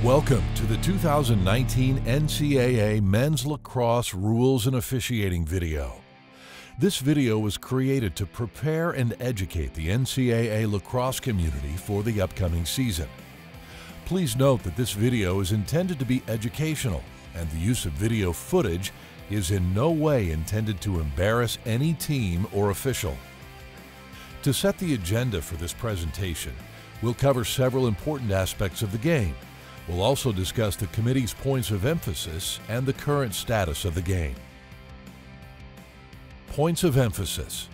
Welcome to the 2019 NCAA Men's Lacrosse Rules and Officiating video. This video was created to prepare and educate the NCAA lacrosse community for the upcoming season. Please note that this video is intended to be educational, and the use of video footage is in no way intended to embarrass any team or official. To set the agenda for this presentation, we'll cover several important aspects of the game. We'll also discuss the committee's points of emphasis and the current status of the game. Points of emphasis.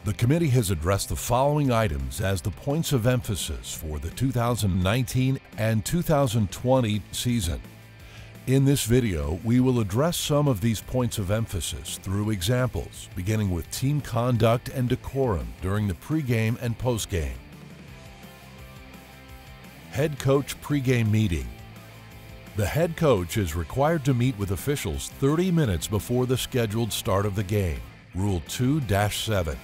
The committee has addressed the following items as the points of emphasis for the 2019 and 2020 season. In this video, we will address some of these points of emphasis through examples, beginning with team conduct and decorum during the pregame and postgame. Head coach pregame meeting. The head coach is required to meet with officials 30 minutes before the scheduled start of the game, Rule 2-7.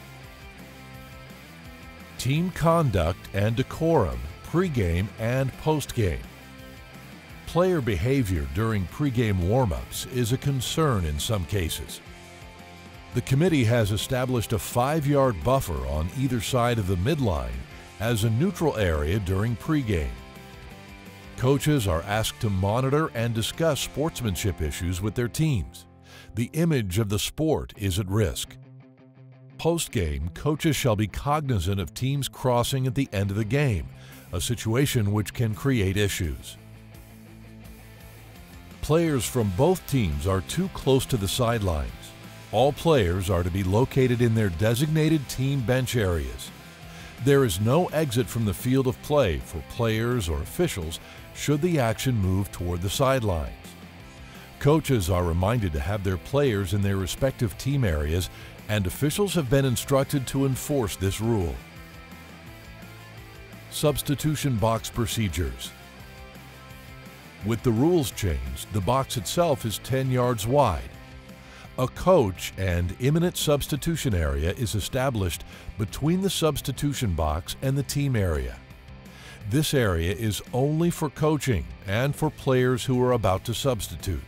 Team conduct and decorum pregame and postgame. Player behavior during pregame warm-ups is a concern in some cases. The committee has established a 5-yard buffer on either side of the midline as a neutral area during pregame. Coaches are asked to monitor and discuss sportsmanship issues with their teams. The image of the sport is at risk. Post-game, coaches shall be cognizant of teams crossing at the end of the game, a situation which can create issues. Players from both teams are too close to the sidelines. All players are to be located in their designated team bench areas. There is no exit from the field of play for players or officials should the action move toward the sidelines. Coaches are reminded to have their players in their respective team areas, and officials have been instructed to enforce this rule. Substitution box procedures. With the rules changed, the box itself is 10 yards wide. A coach and imminent substitution area is established between the substitution box and the team area. This area is only for coaching and for players who are about to substitute.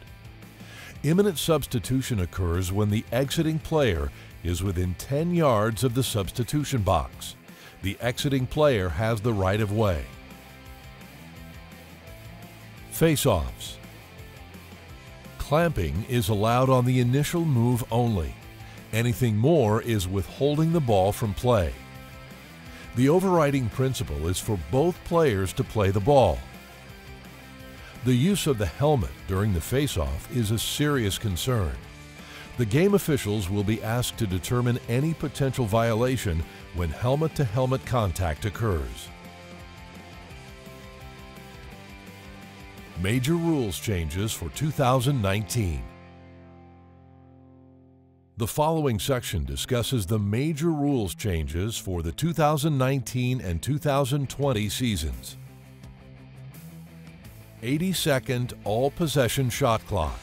Imminent substitution occurs when the exiting player is within 10 yards of the substitution box. The exiting player has the right of way. Face-offs. Clamping is allowed on the initial move only. Anything more is withholding the ball from play. The overriding principle is for both players to play the ball. The use of the helmet during the face-off is a serious concern. The game officials will be asked to determine any potential violation when helmet-to-helmet contact occurs. Major rules changes for 2019. The following section discusses the major rules changes for the 2019 and 2020 seasons. 80-second all-possession shot clock.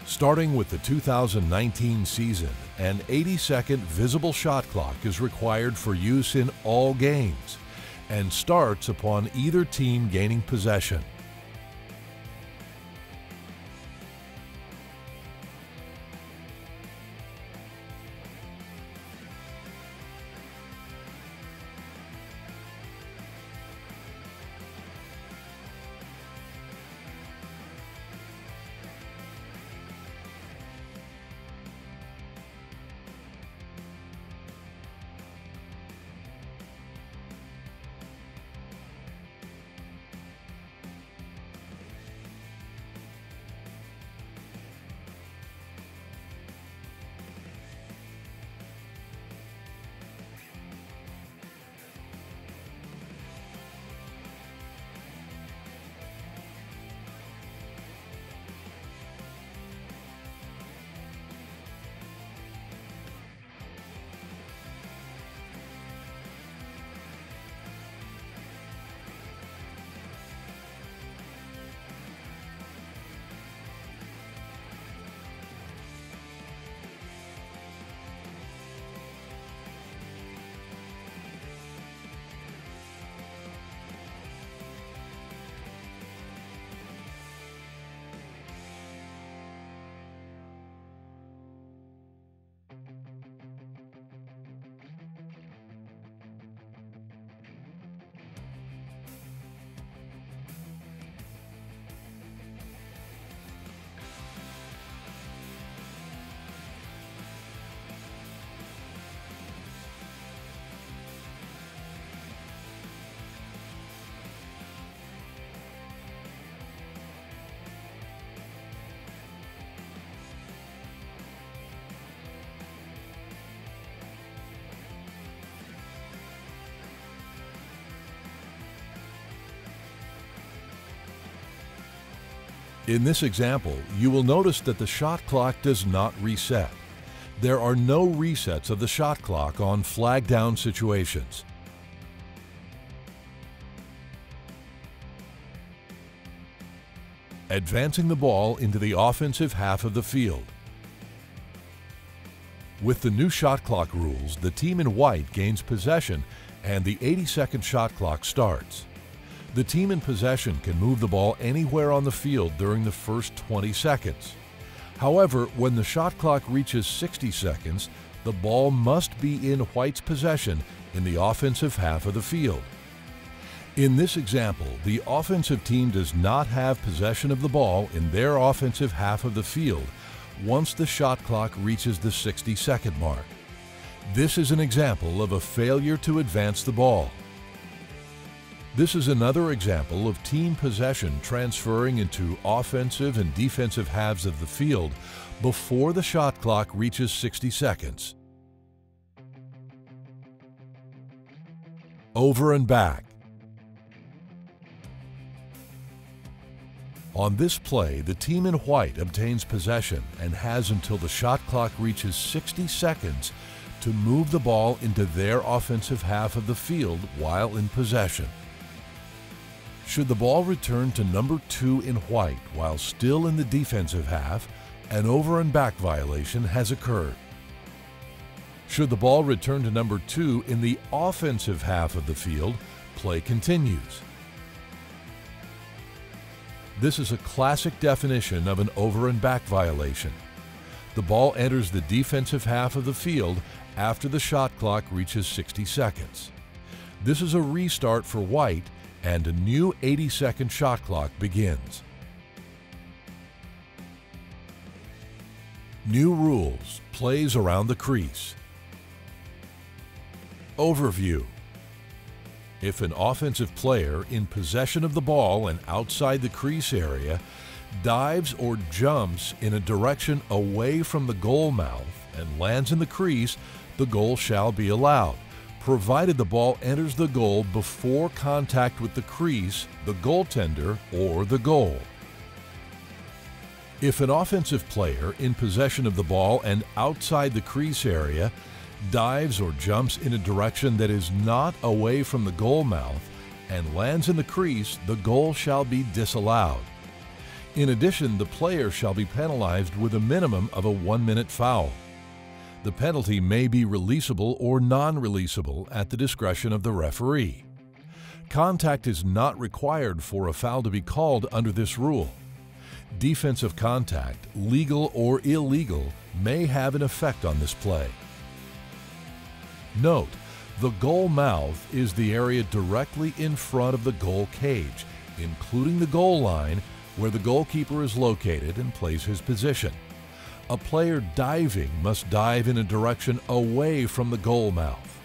Starting with the 2019 season, an 80-second visible shot clock is required for use in all games and starts upon either team gaining possession. In this example, you will notice that the shot clock does not reset. There are no resets of the shot clock on flag down situations. Advancing the ball into the offensive half of the field. With the new shot clock rules, the team in white gains possession and the 80-second shot clock starts. The team in possession can move the ball anywhere on the field during the first 20 seconds. However, when the shot clock reaches 60 seconds, the ball must be in white's possession in the offensive half of the field. In this example, the offensive team does not have possession of the ball in their offensive half of the field once the shot clock reaches the 60-second mark. This is an example of a failure to advance the ball. This is another example of team possession transferring into offensive and defensive halves of the field before the shot clock reaches 60 seconds. Over and back. On this play, the team in white obtains possession and has until the shot clock reaches 60 seconds to move the ball into their offensive half of the field while in possession. Should the ball return to number 2 in white while still in the defensive half, an over and back violation has occurred. Should the ball return to number 2 in the offensive half of the field, play continues. This is a classic definition of an over and back violation. The ball enters the defensive half of the field after the shot clock reaches 60 seconds. This is a restart for white and a new 80-second shot clock begins. New rules, plays around the crease. Overview. If an offensive player in possession of the ball and outside the crease area dives or jumps in a direction away from the goal mouth and lands in the crease, the goal shall be allowed, provided the ball enters the goal before contact with the crease, the goaltender, or the goal. If an offensive player in possession of the ball and outside the crease area dives or jumps in a direction that is not away from the goal mouth and lands in the crease, the goal shall be disallowed. In addition, the player shall be penalized with a minimum of a 1-minute foul. The penalty may be releasable or non-releasable at the discretion of the referee. Contact is not required for a foul to be called under this rule. Defensive contact, legal or illegal, may have an effect on this play. Note, the goal mouth is the area directly in front of the goal cage, including the goal line where the goalkeeper is located and plays his position. A player diving must dive in a direction away from the goal mouth.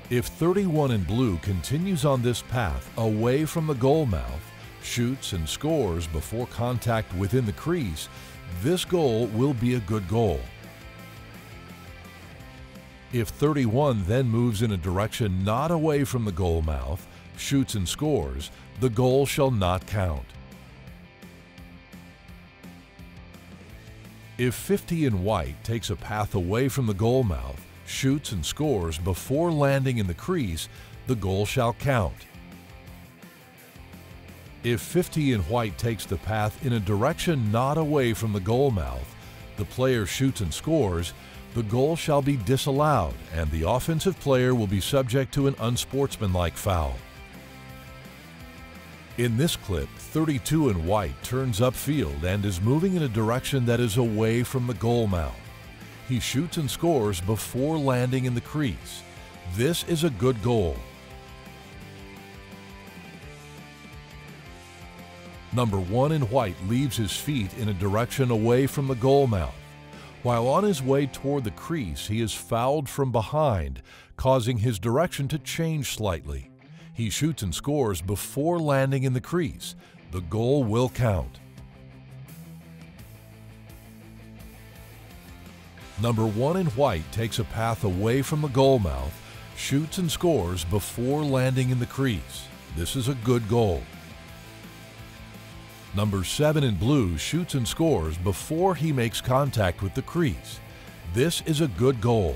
If 31 in blue continues on this path away from the goal mouth, shoots and scores before contact within the crease, this goal will be a good goal. If 31 then moves in a direction not away from the goal mouth, shoots and scores, the goal shall not count. If 50 in white takes a path away from the goal mouth, shoots and scores before landing in the crease, the goal shall count. If 50 in white takes the path in a direction not away from the goal mouth, the player shoots and scores, the goal shall be disallowed and the offensive player will be subject to an unsportsmanlike foul. In this clip, 32 in white turns upfield and is moving in a direction that is away from the goal mouth. He shoots and scores before landing in the crease. This is a good goal. Number 1 in white leaves his feet in a direction away from the goal mouth. While on his way toward the crease, he is fouled from behind, causing his direction to change slightly. He shoots and scores before landing in the crease. The goal will count. Number 1 in white takes a path away from the goal mouth, shoots and scores before landing in the crease. This is a good goal. Number 7 in blue shoots and scores before he makes contact with the crease. This is a good goal.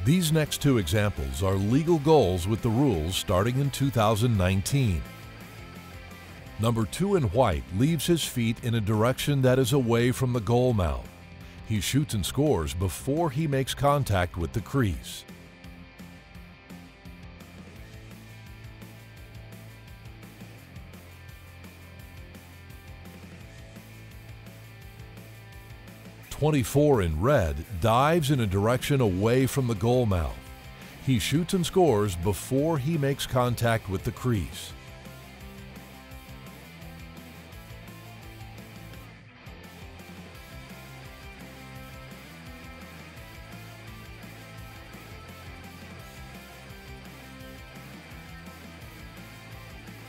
These next two examples are legal goals with the rules starting in 2019. Number 2 in white leaves his feet in a direction that is away from the goal mouth. He shoots and scores before he makes contact with the crease. Number 24 in red dives in a direction away from the goal mouth. He shoots and scores before he makes contact with the crease.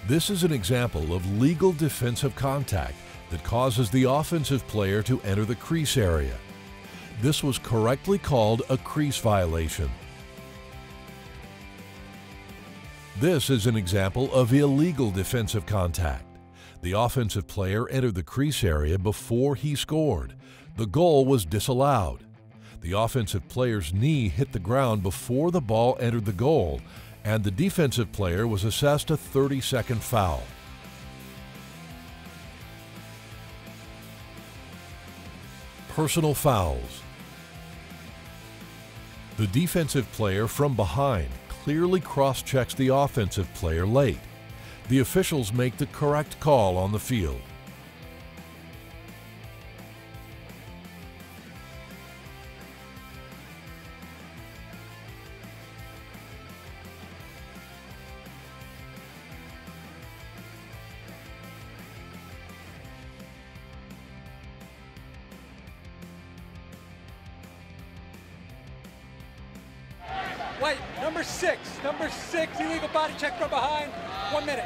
This is an example of legal defensive contact that causes the offensive player to enter the crease area. This was correctly called a crease violation. This is an example of illegal defensive contact. The offensive player entered the crease area before he scored. The goal was disallowed. The offensive player's knee hit the ground before the ball entered the goal, and the defensive player was assessed a 30-second foul. Personal fouls. The defensive player from behind clearly cross-checks the offensive player late. The officials make the correct call on the field. Wait, number six, illegal body check from behind, 1 minute.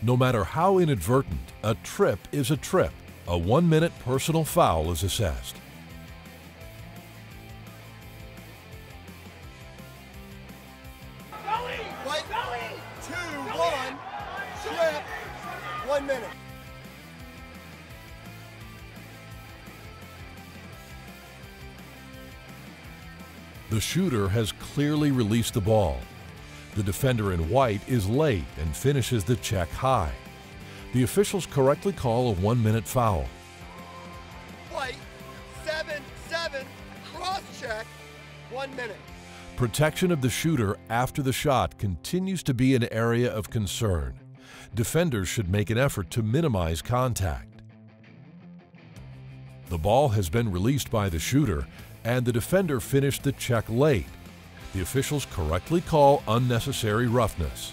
No matter how inadvertent, a trip is a trip. A 1-minute personal foul is assessed. White, 2, 1, trip, 1 minute. The shooter has clearly released the ball. The defender in white is late and finishes the check high. The officials correctly call a 1-minute foul. White, 7-7, cross check, 1 minute. Protection of the shooter after the shot continues to be an area of concern. Defenders should make an effort to minimize contact. The ball has been released by the shooter, and the defender finished the check late. The officials correctly call unnecessary roughness.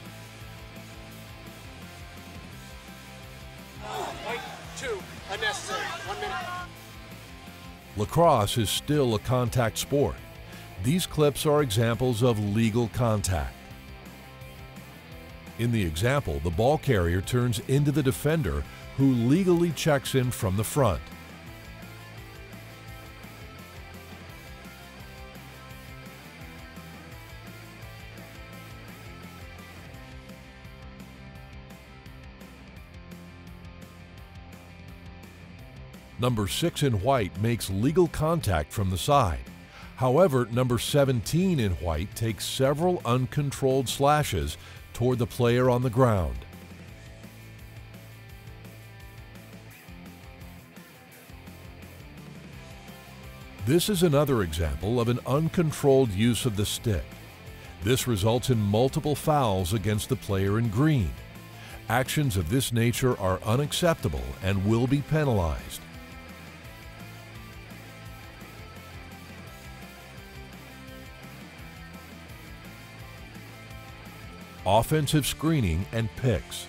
White, 2, unnecessary, 1 minute. Lacrosse is still a contact sport. These clips are examples of legal contact. In the example, the ball carrier turns into the defender, who legally checks in from the front. Number 6 in white makes legal contact from the side. However, number 17 in white takes several uncontrolled slashes toward the player on the ground. This is another example of an uncontrolled use of the stick. This results in multiple fouls against the player in green. Actions of this nature are unacceptable and will be penalized. Offensive screening and picks.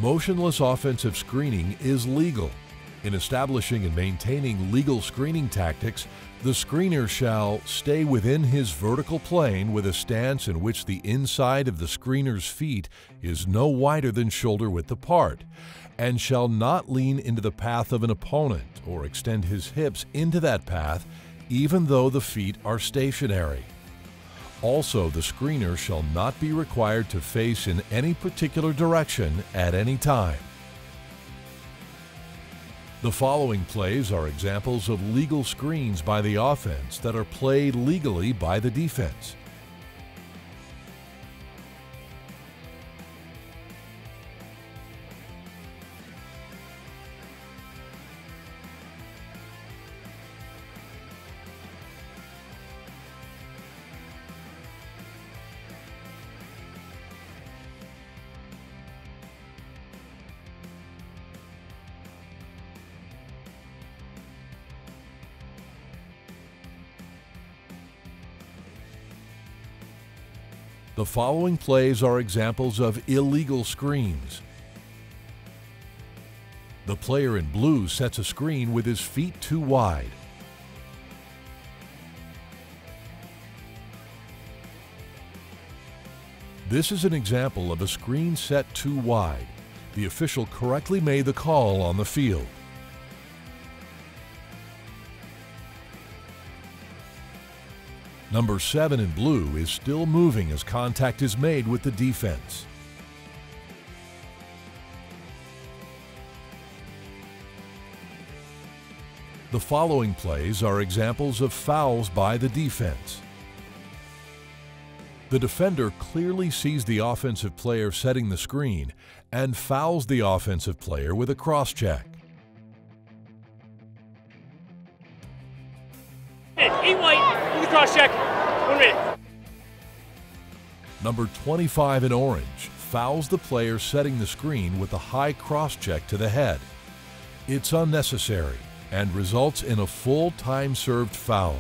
Motionless offensive screening is legal. In establishing and maintaining legal screening tactics, the screener shall stay within his vertical plane with a stance in which the inside of the screener's feet is no wider than shoulder width apart, and shall not lean into the path of an opponent or extend his hips into that path even though the feet are stationary. Also, the screener shall not be required to face in any particular direction at any time. The following plays are examples of legal screens by the offense that are played legally by the defense. The following plays are examples of illegal screens. The player in blue sets a screen with his feet too wide. This is an example of a screen set too wide. The official correctly made the call on the field. Number 7 in blue is still moving as contact is made with the defense. The following plays are examples of fouls by the defense. The defender clearly sees the offensive player setting the screen and fouls the offensive player with a cross-check. Eight white, with the cross-check, 1 minute. Number 25 in orange fouls the player setting the screen with a high cross-check to the head. It's unnecessary and results in a full time-served foul.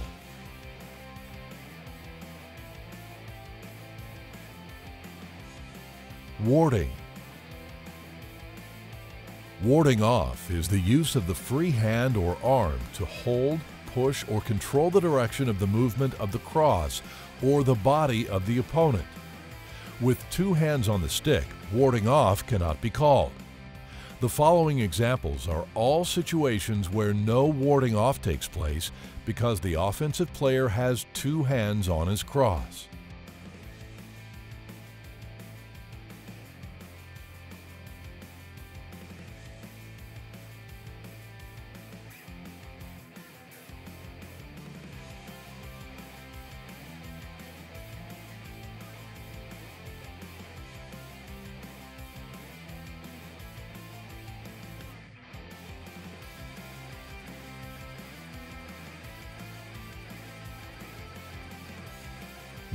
Warding. Warding off is the use of the free hand or arm to hold, push, or control the direction of the movement of the cross or the body of the opponent. With 2 hands on the stick, warding off cannot be called. The following examples are all situations where no warding off takes place because the offensive player has 2 hands on his cross.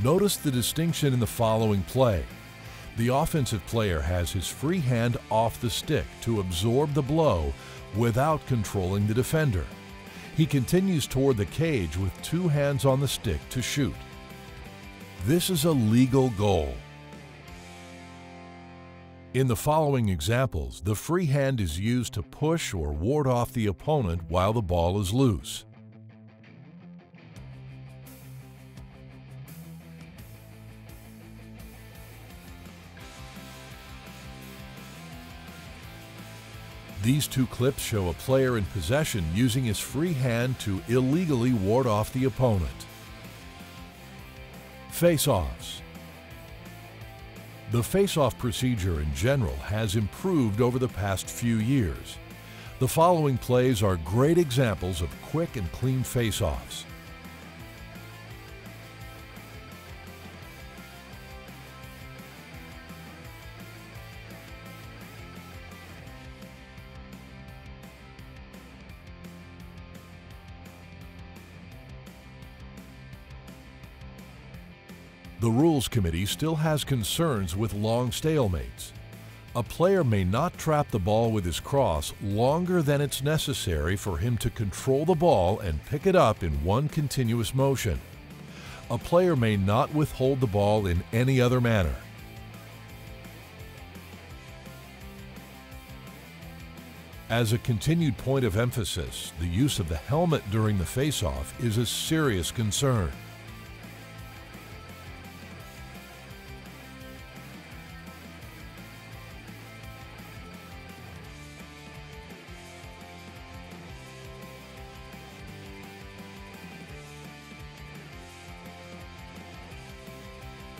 Notice the distinction in the following play. The offensive player has his free hand off the stick to absorb the blow without controlling the defender. He continues toward the cage with 2 hands on the stick to shoot. This is a legal goal. In the following examples, the free hand is used to push or ward off the opponent while the ball is loose. These 2 clips show a player in possession using his free hand to illegally ward off the opponent. Face-offs. The face-off procedure in general has improved over the past few years. The following plays are great examples of quick and clean face-offs. The Rules Committee still has concerns with long stalemates. A player may not trap the ball with his cross longer than it's necessary for him to control the ball and pick it up in one continuous motion. A player may not withhold the ball in any other manner. As a continued point of emphasis, the use of the helmet during the face-off is a serious concern.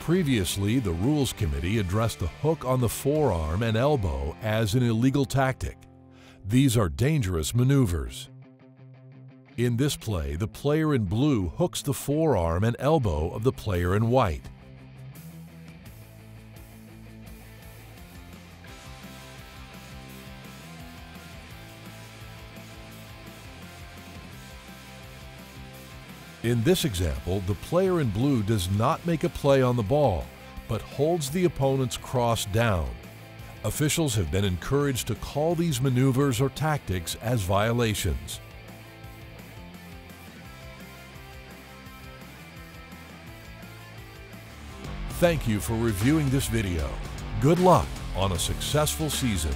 Previously, the Rules Committee addressed the hook on the forearm and elbow as an illegal tactic. These are dangerous maneuvers. In this play, the player in blue hooks the forearm and elbow of the player in white. In this example, the player in blue does not make a play on the ball, but holds the opponent's cross down. Officials have been encouraged to call these maneuvers or tactics as violations. Thank you for reviewing this video. Good luck on a successful season.